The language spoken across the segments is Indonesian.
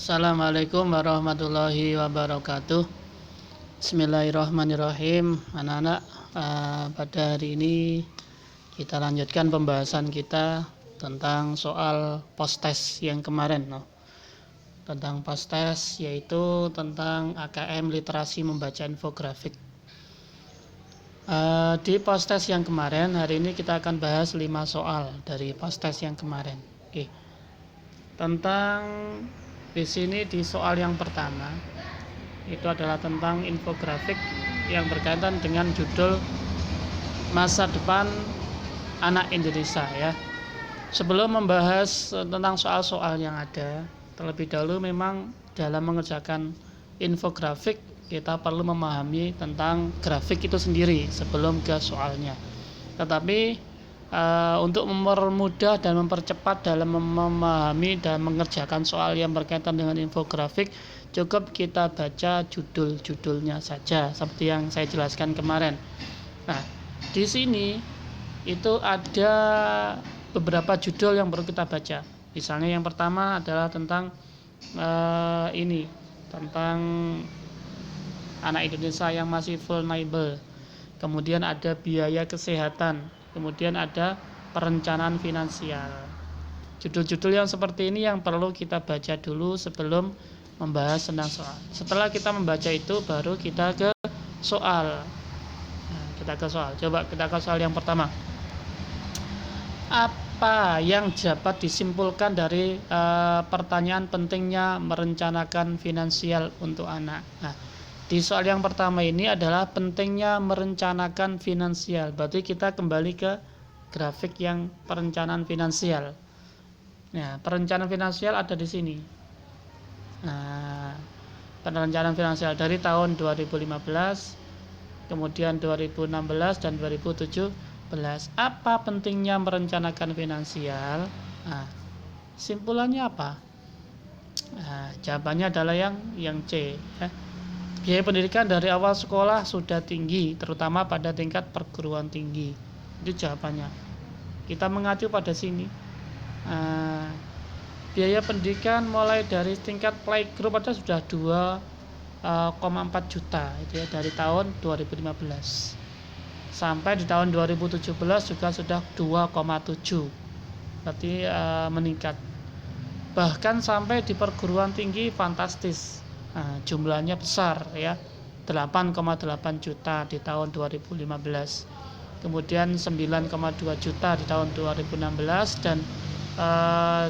Assalamualaikum warahmatullahi wabarakatuh. Bismillahirrahmanirrahim. Anak-anak, pada hari ini kita lanjutkan pembahasan kita tentang soal post-test yang kemarin, tentang post-test, yaitu tentang AKM literasi membaca infografik. Di post-test yang kemarin, hari ini kita akan bahas 5 soal dari post-test yang kemarin. Oke. Tentang di sini di soal yang pertama itu adalah tentang infografik yang berkaitan dengan judul masa depan anak Indonesia ya. Sebelum membahas tentang soal-soal yang ada, terlebih dahulu memang dalam mengerjakan infografik kita perlu memahami tentang grafik itu sendiri sebelum ke soalnya. Tetapi untuk mempermudah dan mempercepat dalam memahami dan mengerjakan soal yang berkaitan dengan infografik, cukup kita baca judul-judulnya saja seperti yang saya jelaskan kemarin. Nah, di sini itu ada beberapa judul yang perlu kita baca. Misalnya yang pertama adalah tentang tentang anak Indonesia yang masih vulnerable. Kemudian ada biaya kesehatan, kemudian ada perencanaan finansial. Judul-judul yang seperti ini yang perlu kita baca dulu sebelum membahas tentang soal. Setelah kita membaca itu baru kita ke soal. Kita ke soal. Coba kita ke soal yang pertama. Apa yang dapat disimpulkan dari pertanyaan pentingnya merencanakan finansial untuk anak? Nah, di soal yang pertama ini adalah pentingnya merencanakan finansial. Berarti kita kembali ke grafik yang perencanaan finansial. Nah, perencanaan finansial ada di sini. Nah, perencanaan finansial dari tahun 2015, kemudian 2016 dan 2017. Apa pentingnya merencanakan finansial? Nah, simpulannya apa? Nah, jawabannya adalah yang C. Biaya pendidikan dari awal sekolah sudah tinggi, terutama pada tingkat perguruan tinggi. Itu jawabannya. Kita mengacu pada sini. Biaya pendidikan mulai dari tingkat playgroup ada sudah 2,4 juta itu ya, dari tahun 2015 sampai di tahun 2017 juga sudah 2,7. Berarti meningkat. Bahkan sampai di perguruan tinggi fantastis. Jumlahnya besar ya, 8,8 juta di tahun 2015, kemudian 9,2 juta di tahun 2016 dan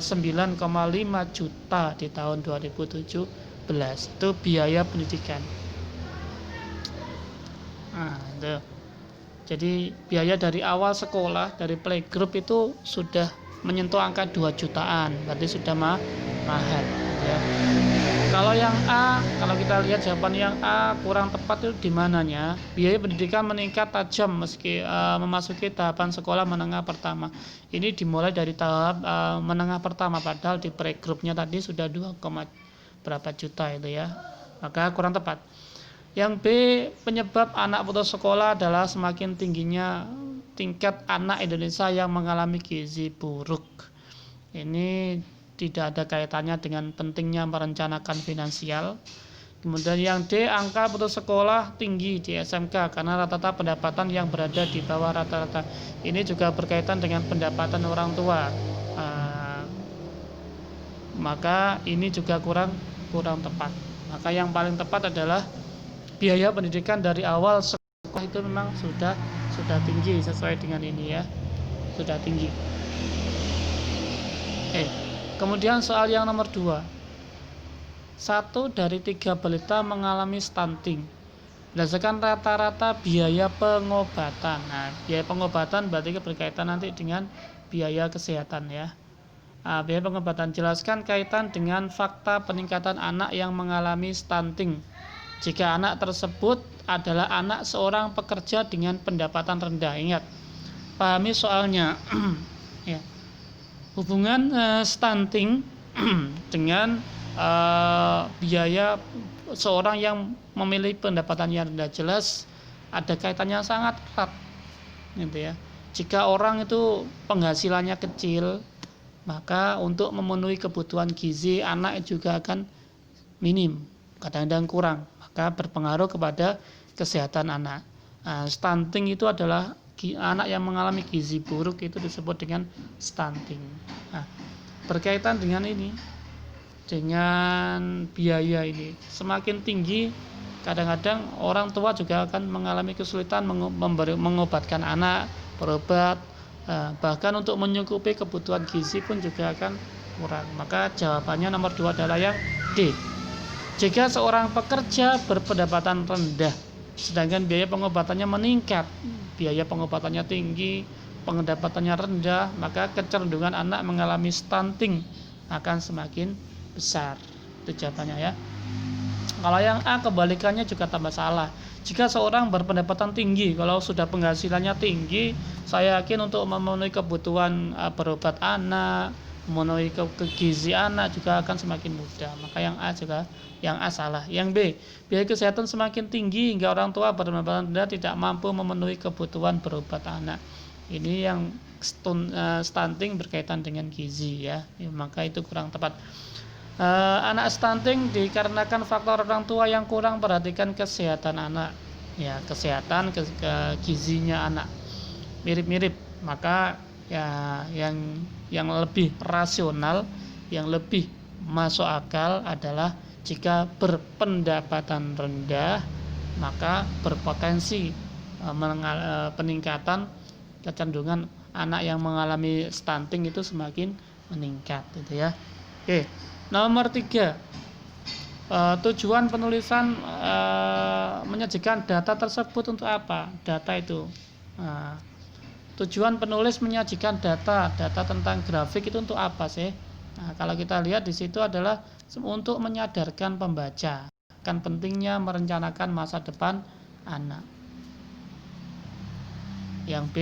9,5 juta di tahun 2017. Itu biaya pendidikan. Itu. Jadi biaya dari awal sekolah dari playgroup itu sudah menyentuh angka 2 jutaan, berarti sudah mahal ya. Kalau yang A, kalau kita lihat jawaban yang A kurang tepat itu di mananya? Biaya pendidikan meningkat tajam meski memasuki tahapan sekolah menengah pertama. Ini dimulai dari tahap menengah pertama, padahal di pre-groupnya tadi sudah 2, berapa juta itu ya. Maka kurang tepat. Yang B, penyebab anak putus sekolah adalah semakin tingginya tingkat anak Indonesia yang mengalami gizi buruk. Ini tidak ada kaitannya dengan pentingnya merencanakan finansial. Kemudian yang D, angka putus sekolah tinggi di SMK karena rata-rata pendapatan yang berada di bawah rata-rata. Ini juga berkaitan dengan pendapatan orang tua. Maka ini juga kurang tepat. Maka yang paling tepat adalah biaya pendidikan dari awal sekolah itu memang sudah tinggi sesuai dengan ini ya. Sudah tinggi. Kemudian soal yang nomor 2. 1 dari 3 balita mengalami stunting berdasarkan rata-rata biaya pengobatan. Nah, biaya pengobatan berarti berkaitan nanti dengan biaya kesehatan ya. Biaya pengobatan, jelaskan kaitan dengan fakta peningkatan anak yang mengalami stunting jika anak tersebut adalah anak seorang pekerja dengan pendapatan rendah. Ingat, pahami soalnya. Ya. Hubungan stunting dengan biaya seorang yang memiliki pendapatan yang rendah, jelas ada kaitannya sangat erat gitu ya. Jika orang itu penghasilannya kecil, maka untuk memenuhi kebutuhan gizi anak juga akan minim, kadang-kadang kurang, maka berpengaruh kepada kesehatan anak. Stunting itu adalah anak yang mengalami gizi buruk, itu disebut dengan stunting. Berkaitan dengan ini, dengan biaya ini semakin tinggi, kadang-kadang orang tua juga akan mengalami kesulitan mengobatkan anak, berobat, bahkan untuk mencukupi kebutuhan gizi pun juga akan kurang. Maka jawabannya nomor 2 adalah yang D. Jika seorang pekerja berpendapatan rendah sedangkan biaya pengobatannya meningkat, biaya pengobatannya tinggi, pendapatannya rendah, maka kecenderungan anak mengalami stunting akan semakin besar. Itu jawabannya ya. Kalau yang A, kebalikannya juga tambah salah. Jika seorang berpendapatan tinggi, kalau sudah penghasilannya tinggi, saya yakin untuk memenuhi kebutuhan berobat anak, memenuhi gizi anak juga akan semakin mudah. Maka yang A salah. Yang B, biaya kesehatan semakin tinggi hingga orang tua berpendapatan rendah tidak mampu memenuhi kebutuhan berobat anak. Ini yang stunting berkaitan dengan gizi ya, maka itu kurang tepat. Anak stunting dikarenakan faktor orang tua yang kurang perhatikan kesehatan anak, ya, kesehatan gizinya anak mirip-mirip. Maka ya yang lebih rasional, yang lebih masuk akal adalah jika berpendapatan rendah maka berpotensi peningkatan kecenderungan anak yang mengalami stunting itu semakin meningkat, gitu ya. Oke. Nomor 3, tujuan penulisan menyajikan data tersebut untuk apa? Data itu, tujuan penulis menyajikan data tentang grafik itu untuk apa sih? Kalau kita lihat di situ adalah untuk menyadarkan pembaca akan pentingnya merencanakan masa depan anak. Yang B,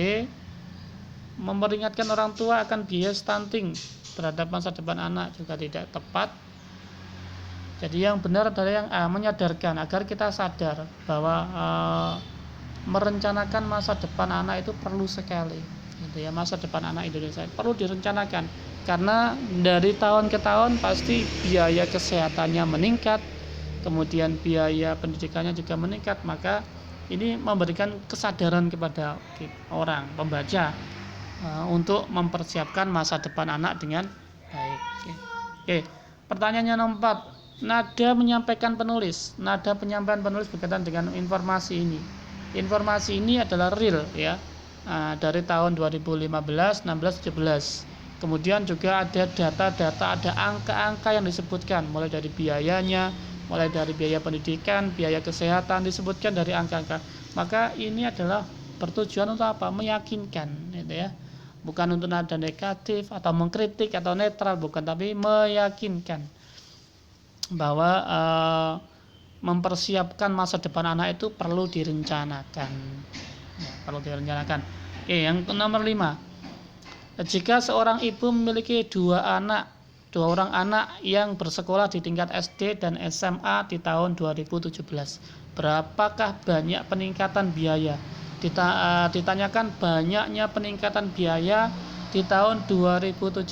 memperingatkan orang tua akan biaya stunting terhadap masa depan anak, juga tidak tepat. Jadi yang benar adalah yang A, menyadarkan agar kita sadar bahwa merencanakan masa depan anak itu perlu sekali, gitu ya. Masa depan anak Indonesia perlu direncanakan karena dari tahun ke tahun pasti biaya kesehatannya meningkat, kemudian biaya pendidikannya juga meningkat. Maka ini memberikan kesadaran kepada orang pembaca untuk mempersiapkan masa depan anak dengan baik. Oke. Pertanyaannya nomor 4, nada menyampaikan penulis. Nada penyampaian penulis berkaitan dengan informasi ini. Informasi ini adalah real ya, dari tahun 2015, 16, 17. Kemudian juga ada data-data, ada angka-angka yang disebutkan, mulai dari biayanya, mulai dari biaya pendidikan, biaya kesehatan, disebutkan dari angka-angka. Maka ini adalah bertujuan untuk apa? Meyakinkan, gitu ya. Bukan untuk nada negatif atau mengkritik atau netral, bukan, tapi meyakinkan bahwa mempersiapkan masa depan anak itu perlu direncanakan, ya, perlu direncanakan. Oke, yang nomor 5, jika seorang ibu memiliki dua orang anak yang bersekolah di tingkat SD dan SMA di tahun 2017, berapakah banyak peningkatan biaya? Ditanyakan banyaknya peningkatan biaya di tahun 2017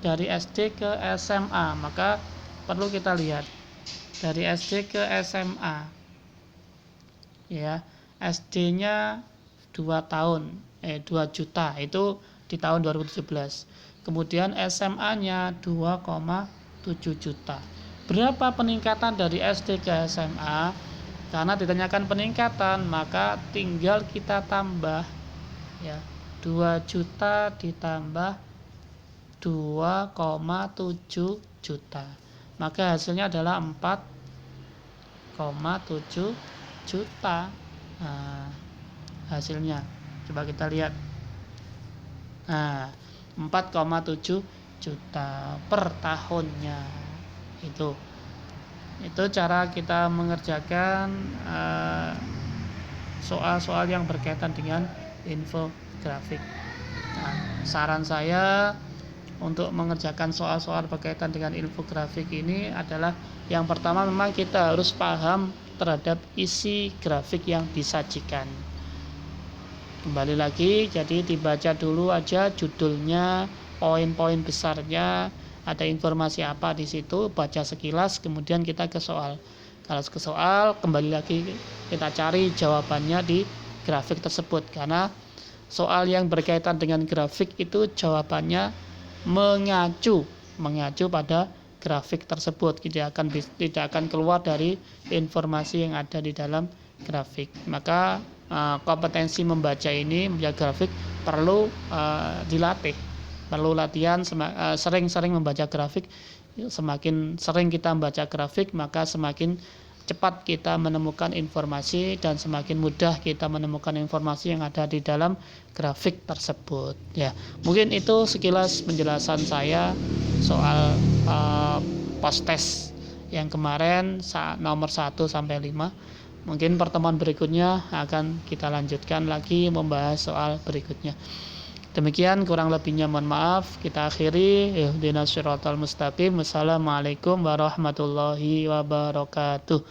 dari SD ke SMA, maka perlu kita lihat dari SD ke SMA ya. SD-nya 2 juta itu di tahun 2017, kemudian SMA-nya 2,7 juta. Berapa peningkatan dari SD ke SMA? Karena ditanyakan peningkatan, maka tinggal kita tambah ya, 2 juta ditambah 2,7 juta. Maka hasilnya adalah 4,7 juta. Hasilnya coba kita lihat. 4,7 juta per tahunnya. Itu cara kita mengerjakan soal-soal yang berkaitan dengan infografik. Saran saya untuk mengerjakan soal-soal berkaitan dengan infografik ini adalah yang pertama, memang kita harus paham terhadap isi grafik yang disajikan. Kembali lagi, jadi dibaca dulu aja judulnya, poin-poin besarnya, ada informasi apa di situ, baca sekilas, kemudian kita ke soal. Kalau ke soal, kembali lagi kita cari jawabannya di grafik tersebut, karena soal yang berkaitan dengan grafik itu jawabannya mengacu pada grafik tersebut, tidak akan keluar dari informasi yang ada di dalam grafik. Maka kompetensi membaca grafik perlu dilatih, perlu latihan, sering-sering membaca grafik. Semakin sering kita membaca grafik, maka semakin cepat kita menemukan informasi dan semakin mudah kita menemukan informasi yang ada di dalam grafik tersebut. Ya, mungkin itu sekilas penjelasan saya soal post test yang kemarin nomor 1 sampai 5. Mungkin pertemuan berikutnya akan kita lanjutkan lagi membahas soal berikutnya. Demikian, kurang lebihnya mohon maaf. Kita akhiri. Ihdinas siratal mustaqim. Wassalamualaikum warahmatullahi wabarakatuh.